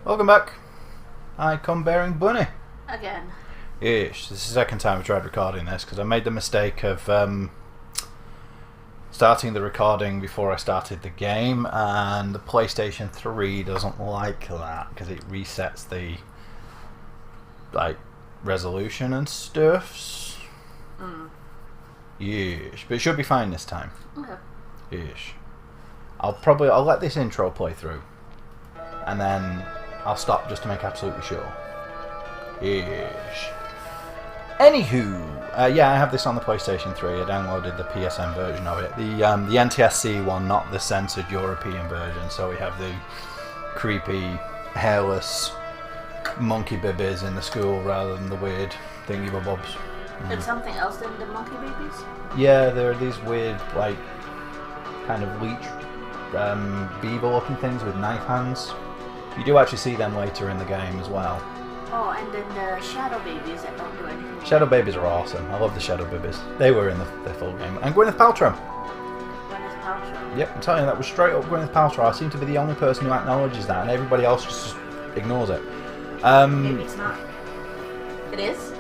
Welcome back. I come bearing Bunny. Again. Ish. This is the second time I've tried recording this because I made the mistake of starting the recording before I started the game, and the PlayStation 3 doesn't like that because it resets the resolution and stuffs. Yeesh. But it should be fine this time. Okay. Yeesh. I'll let this intro play through, and then I'll stop just to make absolutely sure. Yeesh. Anywho, yeah, I have this on the PlayStation 3. I downloaded the PSN version of it. The NTSC one, not the censored European version. So we have the creepy, hairless monkey babies in the school rather than the weird thingy bobs. It's something else than the monkey babies? Yeah, there are these weird, kind of leech beaver-looking things with knife hands. You do actually see them later in the game as well. Oh, and then the shadow babies that don't do anything. Shadow babies are awesome. I love the shadow babies. They were in the full game. And Gwyneth Paltrow. Gwyneth Paltrow? Yep, I'm telling you, that was straight up Gwyneth Paltrow. I seem to be the only person who acknowledges that, and everybody else just ignores it. Maybe it's not. It is?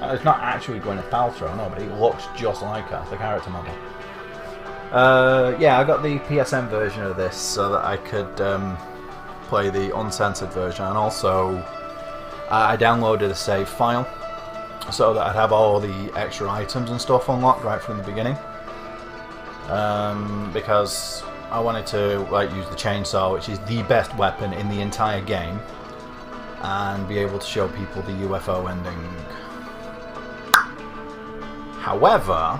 It's not actually Gwyneth Paltrow, no, but it looks just like her, the character model. Yeah, I got the PSN version of this so that I could play the uncensored version, and also I downloaded a save file so that I'd have all the extra items and stuff unlocked right from the beginning, because I wanted to use the chainsaw, which is the best weapon in the entire game, and be able to show people the UFO ending. However,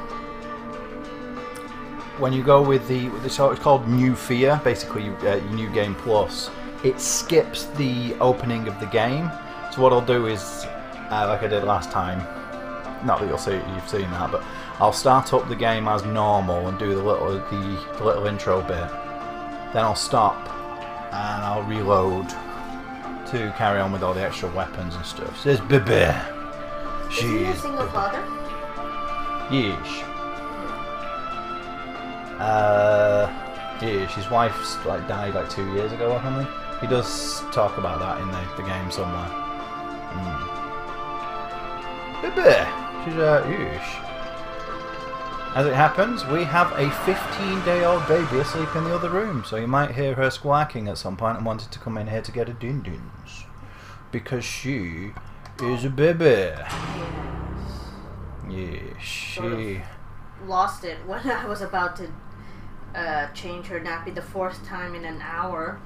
when you go with so it's called New Fear, basically New Game Plus, it skips the opening of the game. So what I'll do is, like I did last time, not that you've seen that, but I'll start up the game as normal and do the little intro bit. Then I'll stop and I'll reload to carry on with all the extra weapons and stuff. So there's Bibi. Is he a single father? Yeesh. Yeesh. His wife's died 2 years ago or something. He does talk about that in the game somewhere. Bibi. She's yeesh. As it happens, we have a 15-day-old baby asleep in the other room, so you might hear her squawking at some point and wanted to come in here to get a din-dins. Because she is a baby. Yeah, she sort of lost it when I was about to change her nappy the fourth time in an hour.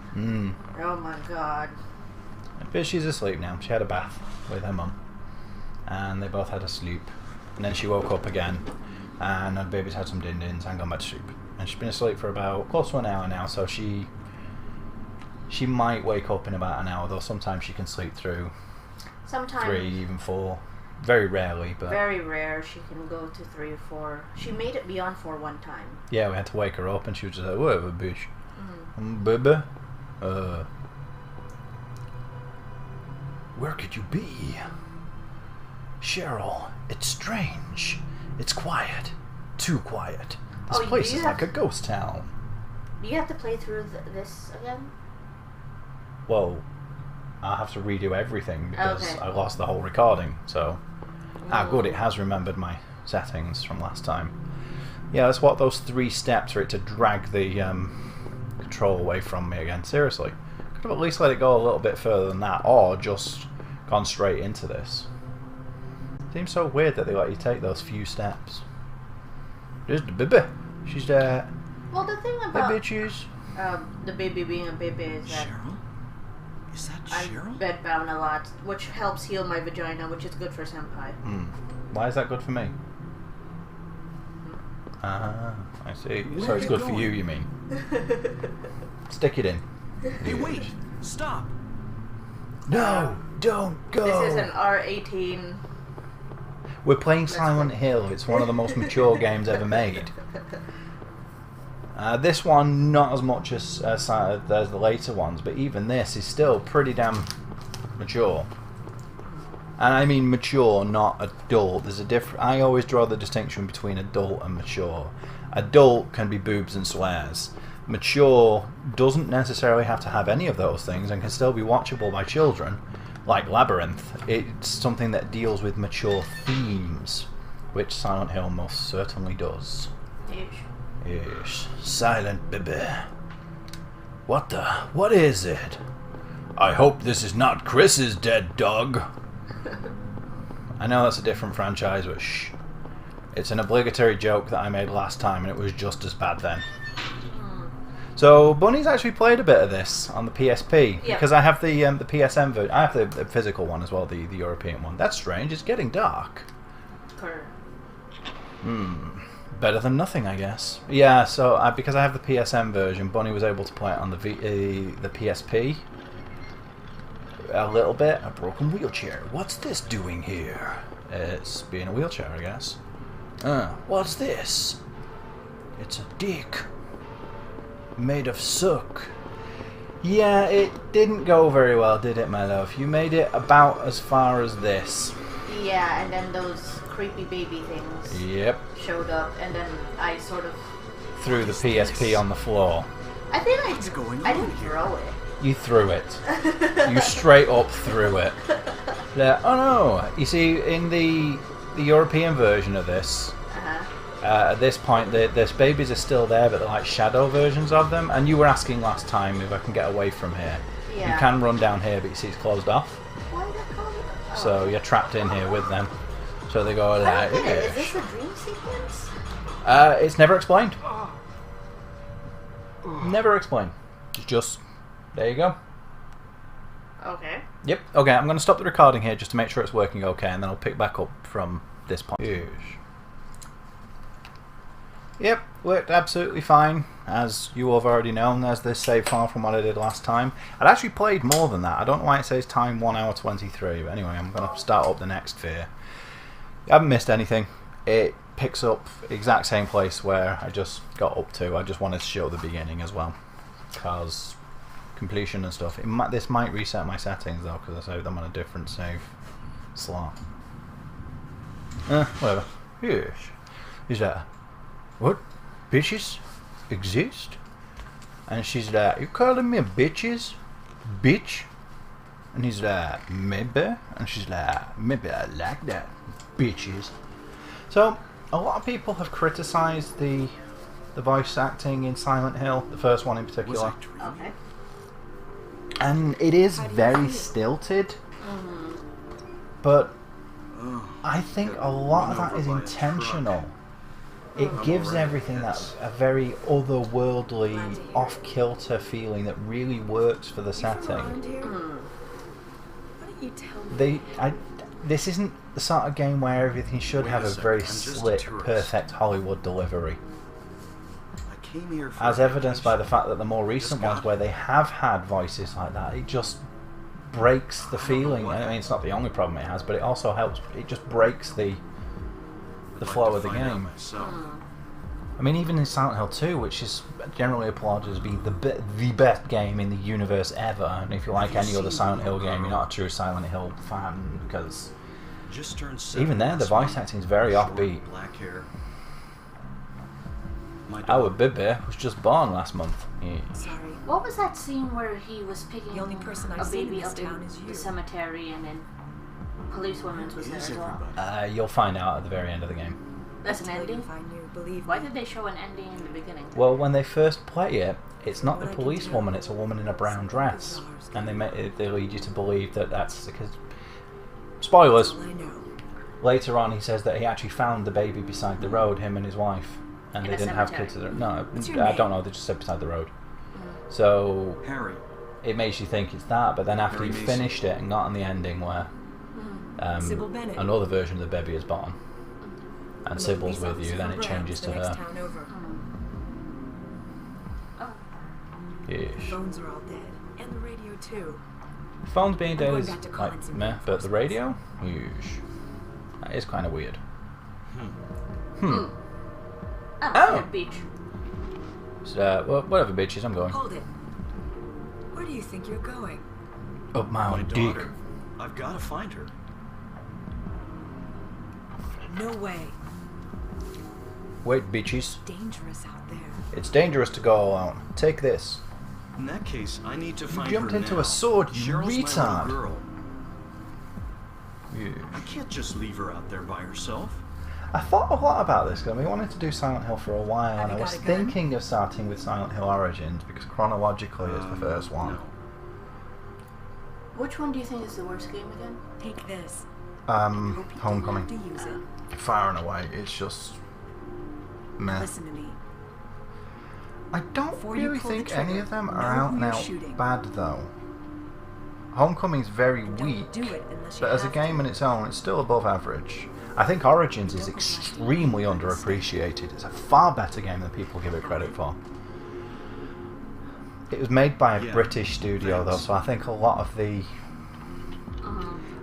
Oh my god. But she's asleep now. She had a bath with her mum, and they both had a sleep. And then she woke up again, and her baby's had some din-dins and gone back to sleep. And she's been asleep for about close to an hour now, so she might wake up in about an hour, though sometimes she can sleep through sometimes 3, even 4. Very rarely, but very rare she can go to 3 or 4. She made it beyond 4 one time. Yeah, we had to wake her up, and she was just like, "Whatever, bitch, baby, where could you be, Cheryl? It's strange. It's quiet, too quiet. This place is like a ghost town." Do you have to play through this again? Well, I'll have to redo everything because I lost the whole recording. So, good, it has remembered my settings from last time. Yeah, that's what those 3 steps for it to drag the control away from me again. Seriously, could have at least let it go a little bit further than that, or just gone straight into this. Seems so weird that they let you take those few steps. There's the baby. She's there. Well, the thing about the the baby being a baby is that Cheryl? Is that I'm Cheryl? bedbound a lot, which helps heal my vagina, which is good for senpai. Why is that good for me? I see. So it's good for you, you mean? Stick it in. Hey, wait! Stop! No, don't go. This is an R18. We're playing Silent Hill. It's one of the most mature games ever made. This one, not as much as the later ones, but even this is still pretty damn mature. And I mean mature, not adult. There's a different. I always draw the distinction between adult and mature. Adult can be boobs and swears. mature doesn't necessarily have to have any of those things and can still be watchable by children, like Labyrinth. It's something that deals with mature themes, which Silent Hill most certainly does. Yes. Silent baby. What is it? I hope this is not Chris's dead dog. I know that's a different franchise, but shh. It's an obligatory joke that I made last time, and it was just as bad then. So Bunny's actually played a bit of this on the PSP, because I have the PSM version. I have the physical one as well, the European one. That's strange. It's getting dark. Better than nothing, I guess. Yeah. So because I have the PSM version, Bunny was able to play it on the PSP. A little bit. A broken wheelchair. What's this doing here? It's being a wheelchair, I guess. What's this? It's a dick. Made of sook. Yeah, it didn't go very well, did it, my love? You made it about as far as this. Yeah, and then those creepy baby things showed up, and then I sort of threw the PSP on the floor. I think I didn't throw it. You threw it. You straight up threw it. Yeah. Oh no! You see, in the European version of this, at this point, the babies are still there, but they're like shadow versions of them. And you were asking last time if I can get away from here. Yeah. You can run down here, but you see it's closed off. Why is it closed off? So you're trapped in here with them. So they go like, is this a dream sequence? It's never explained. Never explained. It's just, there you go. Okay. Yep. Okay, I'm going to stop the recording here just to make sure it's working okay, and then I'll pick back up from this point. Yes. Yep, worked absolutely fine, as you all have already known. There's this save file from what I did last time. I'd actually played more than that. I don't know why it says time 1 hour 23, but anyway, I'm going to start up the next sphere. I haven't missed anything. It picks up the exact same place where I just got up to. I just wanted to show the beginning as well, because completion and stuff. This might reset my settings though, because I saved them on a different save slot. Whatever. Yes. Is that what? Bitches exist? And she's like, you calling me bitches? Bitch? And he's like, maybe. And she's like, maybe I like that. Bitches. So, a lot of people have criticised the voice acting in Silent Hill, the first one in particular. Okay. And it is very stilted. But I think a lot of that is intentional. It gives everything that a very otherworldly, off-kilter feeling that really works for the setting. This isn't the sort of game where everything should have a very slick, perfect Hollywood delivery. As evidenced by the fact that the more recent ones where they have had voices like that, it just breaks the feeling. I mean, it's not the only problem it has, but it also helps. It just breaks the flow of the game. I mean, even in Silent Hill 2, which is generally applauded as being the best game in the universe ever, and if you like any other Silent Hill game, you're not a true Silent Hill fan, because even there, the voice acting is very offbeat. Our baby was just born last month. Yeah. Sorry. What was that scene where he was picking a baby up in the cemetery and then policewoman was there as well? You'll find out at the very end of the game. That's an ending? Why did they show an ending in the beginning? Well, when they first play it, it's not the policewoman, it's a woman in a brown dress. And they lead you to believe that that's because... Spoilers! Later on he says that he actually found the baby beside the road, him and his wife. And they didn't have kids. No, I don't know, they just said beside the road. So, it makes you think it's that, but then after you finished it and got on the ending where another version of the baby is born, and Sybil's with you, then it changes to her. The phones are all dead, and the radio too. The phone's being dead is like meh, but the radio? Yeesh. That is kind of weird. Oh, beach. So, well, whatever, bitches, I'm going. Hold it. Where do you think you're going? Up my own dick. I've got to find her. No way. Wait, bitches. Dangerous out there. It's dangerous to go alone. Take this. In that case, I need to find her jumped into now. a sword, you Cheryl's my retard. little girl. Yeah. I can't just leave her out there by herself. I thought a lot about this because we wanted to do Silent Hill for a while, Have and I you was got a gun? thinking of starting with Silent Hill Origins because chronologically it's the first one. No. Which one do you think is the worst game again? Take this. Um, Hope you Homecoming. don't have to use it. Far and away, it's just meh. Listen to me. I don't Before you really pull the think any trigger, of them know are out who and you're out shooting. bad though. Homecoming's very Don't weak, do it unless you but as a have game to. on its own, it's still above average. I think Origins is extremely underappreciated. It's a far better game than people give it credit for. It was made by a Yeah, British studio though, thanks. so I think a lot of the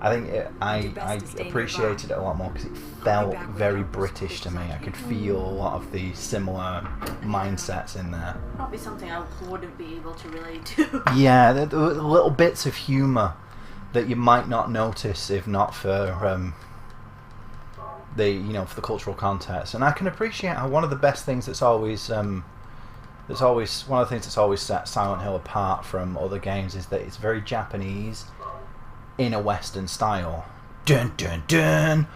I best to stay appreciated it a lot more because it felt very British to me. I could feel a lot of the similar mindsets in there. Probably something I wouldn't be able to relate to. Yeah, there were little bits of humour that you might not notice if not for for the cultural context. And I can appreciate how one of the best things that's always one of the things that's always set Silent Hill apart from other games is that it's very Japanese in a Western style. Dun dun dun.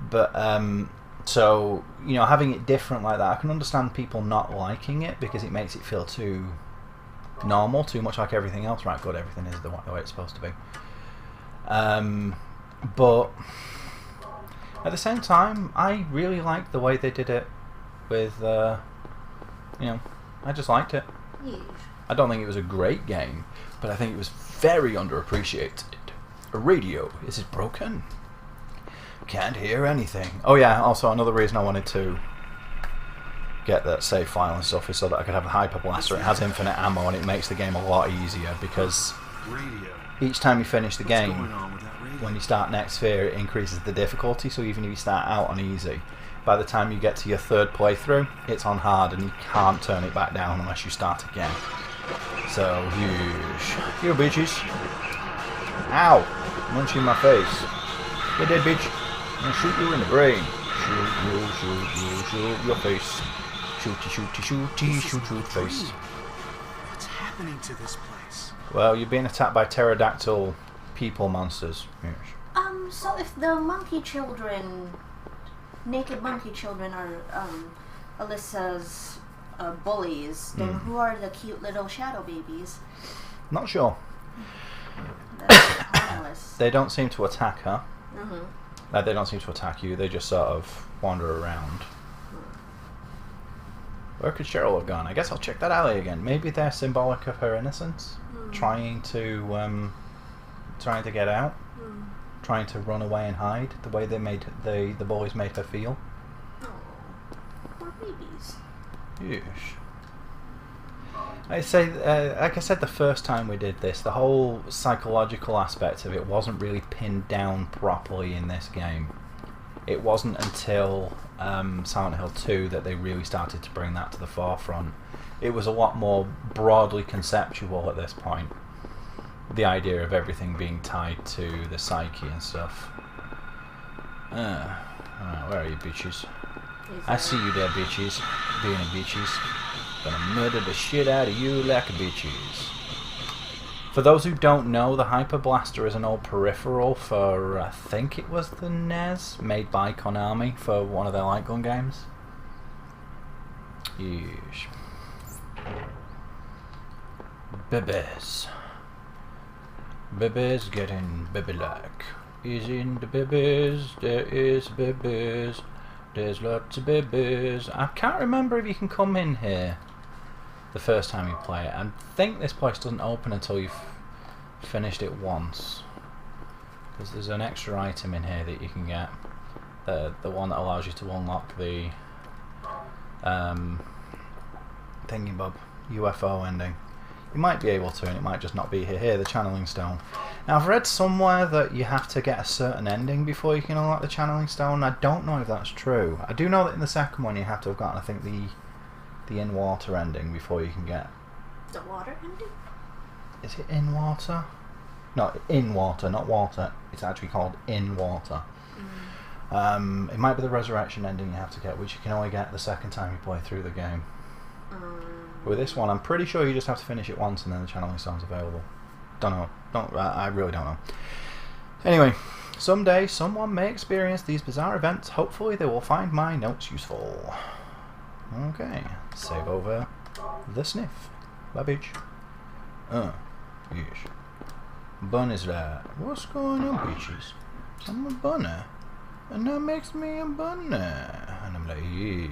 But so having it different like that, I can understand people not liking it because it makes it feel too normal, too much like everything else. Right, good, everything is the way it's supposed to be. But at the same time, I really liked the way they did it with, I just liked it. Yeesh. I don't think it was a great game, but I think it was very underappreciated. A radio, is it broken? Can't hear anything. Oh yeah, also another reason I wanted to get that save file and stuff is so that I could have a hyper blaster. It has infinite ammo and it makes the game a lot easier because Radio. each time you finish the What's game, going on with that radio? when you start next sphere, it increases the difficulty, so even if you start out on easy, by the time you get to your third playthrough, it's on hard and you can't turn it back down unless you start again. So, you bitches. Ow! Munching my face. You dead bitch. I'm gonna shoot you in the brain. Shoot your face. Shoot face. What's happening to this place? Well, you're being attacked by pterodactyl people monsters. Yes. So if the naked monkey children are Alyssa's bullies, then who are the cute little shadow babies? Not sure. That's harmless. They don't seem to attack her. Mm-hmm. They don't seem to attack you. They just sort of wander around. Where could Cheryl have gone? I guess I'll check that alley again. Maybe they're symbolic of her innocence, trying to get out, trying to run away and hide. The way they made the boys made her feel. Oh, poor babies. Yes. I say, like I said, the first time we did this, the whole psychological aspect of it wasn't really pinned down properly in this game. It wasn't until Silent Hill 2 that they really started to bring that to the forefront. It was a lot more broadly conceptual at this point. The idea of everything being tied to the psyche and stuff. Where are you, bitches? I see you there, bitches. Being a bitches. Gonna murder the shit out of you like a bitches. For those who don't know, the Hyper Blaster is an old peripheral for, I think it was the NES, made by Konami for one of their light gun games. Yes. Bebes. Bebes getting baby-like. Is in the bebes, there is bebes. There's lots of bebes. I can't remember if you can come in here the first time you play it. I think this place doesn't open until you've finished it once. Because there's an extra item in here that you can get. The one that allows you to unlock the thingy-bob UFO ending. You might be able to, and it might just not be here. Here, the channeling stone. Now, I've read somewhere that you have to get a certain ending before you can unlock the channeling stone. I don't know if that's true. I do know that in the second one you have to have gotten, I think, the in-water ending before you can get... The water ending? Is it in water? No, in water, not water. It's actually called in water. It might be the resurrection ending you have to get, which you can only get the second time you play through the game. With this one, I'm pretty sure you just have to finish it once and then the channeling stone's available. Don't know. I really don't know. Anyway, someday someone may experience these bizarre events. Hopefully they will find my notes useful. Okay, save over the sniff. Babbage. Yes. Bunny's there. What's going on, bitches? I'm a bunny. And that makes me a bunny. And I'm like, yes.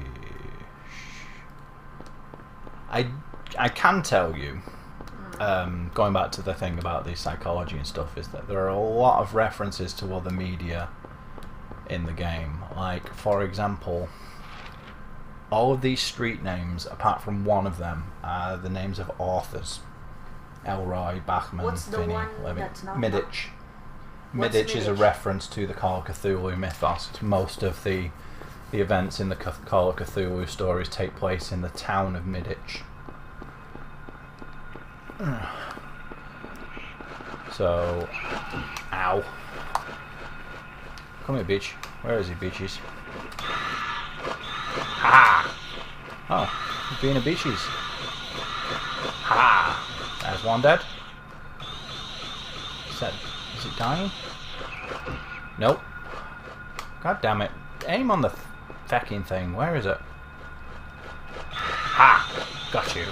I can tell you, going back to the thing about the psychology and stuff, is that there are a lot of references to other media in the game. Like, for example, all of these street names, apart from one of them, are the names of authors. Elroy, Bachman, What's the Finney, one Levy. that's not Midditch. What's Midditch is a Midditch? reference to the Call of Cthulhu mythos. Most of the events in the Call of Cthulhu stories take place in the town of Midditch. So, ow. Come here, bitch. Where is he, bitches? Ha! Oh, he's being a bitches. Ha! There's one dead. Is it dying? Nope. God damn it. Aim on the fecking thing. Where is it? Ha! Got you.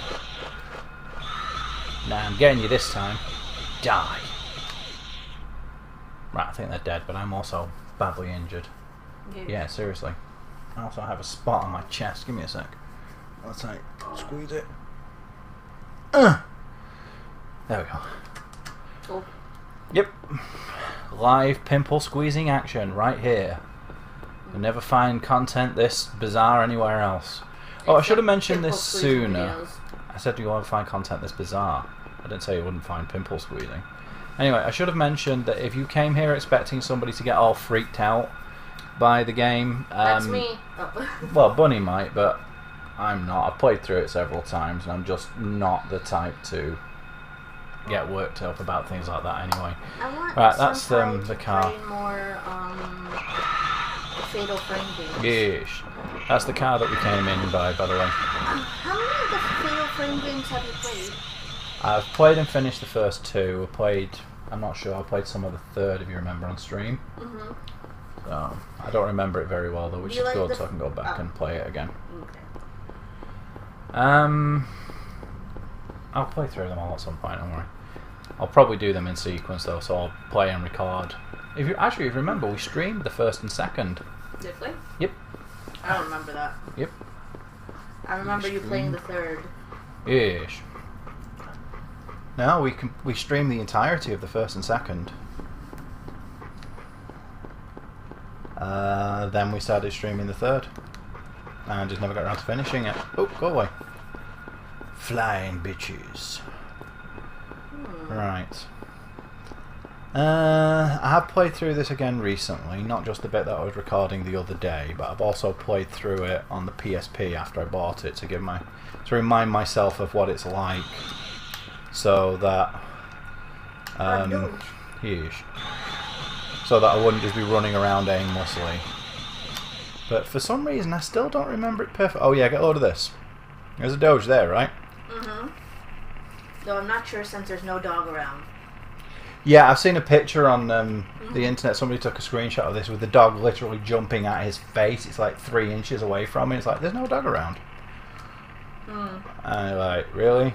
Nah, I'm getting you this time. Die. Right, I think they're dead, but I'm also badly injured. Yeah, seriously. I also have a spot on my chest. Give me a sec. Let's squeeze it. There we go. Cool. Yep. Live pimple squeezing action right here. You'll never find content this bizarre anywhere else. Oh, I should have mentioned this sooner. Videos. I said you'll never find content this bizarre. I didn't say you wouldn't find pimple squeezing. Anyway, I should have mentioned that if you came here expecting somebody to get all freaked out by the game... That's me. Oh. Well, Bunny might, but I'm not. I've played through it several times, and I'm just not the type to get worked up about things like that anyway. I want Right, that's sometime the to car. play more Fatal Frame games. Yes. That's the car that we came in by the way. How many of the Fatal Frame games have you played? I've played and finished the first two. I'm not sure, I played some of the third, if you remember, on stream. Mm-hmm. So, I don't remember it very well though, which You is like good, the so I can go back and play it again. Okay. I'll play through them all at some point, don't worry. I'll probably do them in sequence though, so I'll play and record. If you remember, we streamed the first and second. Did we? Yep. I don't remember that. Yep. I remember you playing the third. Yes. No, we streamed the entirety of the first and second. Then we started streaming the third. And just never got around to finishing it. Oh, go away. Flying bitches. Right. I have played through this again recently, not just the bit that I was recording the other day, but I've also played through it on the PSP after I bought it to remind myself of what it's like, so that so that I wouldn't just be running around aimlessly. But for some reason I still don't remember it perfect. Oh yeah, get a load of this. There's a Doge there, right? Mm-hmm. Though I'm not sure since there's no dog around. Yeah, I've seen a picture on the internet. Somebody took a screenshot of this with the dog literally jumping at his face. It's like 3 inches away from him. It's like, there's no dog around. And you're like, really?